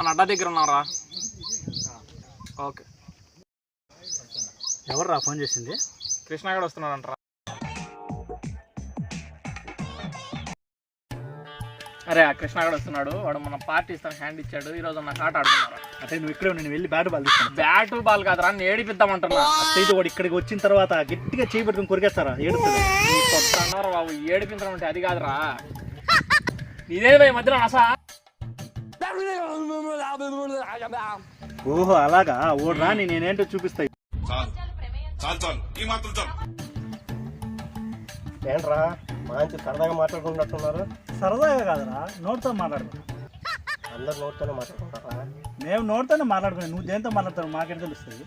మన అడ్డా దగ్గర ఉన్నారా? ఓకే. ఎవర్రా ఫోన్ చేసింది? కృష్ణ కూడా వస్తున్నాడంటరా. అరే ఆ కృష్ణ కూడా వస్తున్నాడు. వాడు మన పార్టీ ఇస్తాను హ్యాండ్ ఇచ్చాడు. ఈరోజు నాకు ఆట ఆడుతున్నారు. అంటే నువ్వు ఇక్కడే నేను వెళ్ళి బ్యాట్ బాల్ తీసుకున్నాను. బ్యాటు బాల్ కాదురా, ఏడిపిద్దామంటున్నా. అయితే వాడు ఇక్కడికి వచ్చిన తర్వాత గట్టిగా చేయి పట్టుకుని కొరికేస్తారా? ఏడుస్తుంది అన్నారు బాబు. ఏడిపించడం అంటే అది కాదురా. ఇదే మధ్యలో నసా. ఓహో అలాగా. ఓ రాని నేనేంటో చూపిస్తాయి. ఏంట్రా మంచి సరదాగా మాట్లాడుకున్నట్టున్నారు? సరదాగా కాదురా, నోటితో మాట్లాడుకో. అందరు నోటితోనే మాట్లాడుకుంటారా? మేము నోటితోనే మాట్లాడుకున్నాం. నువ్వు దేంతో మాట్లాడతావు మాకేం తెలుస్తుంది?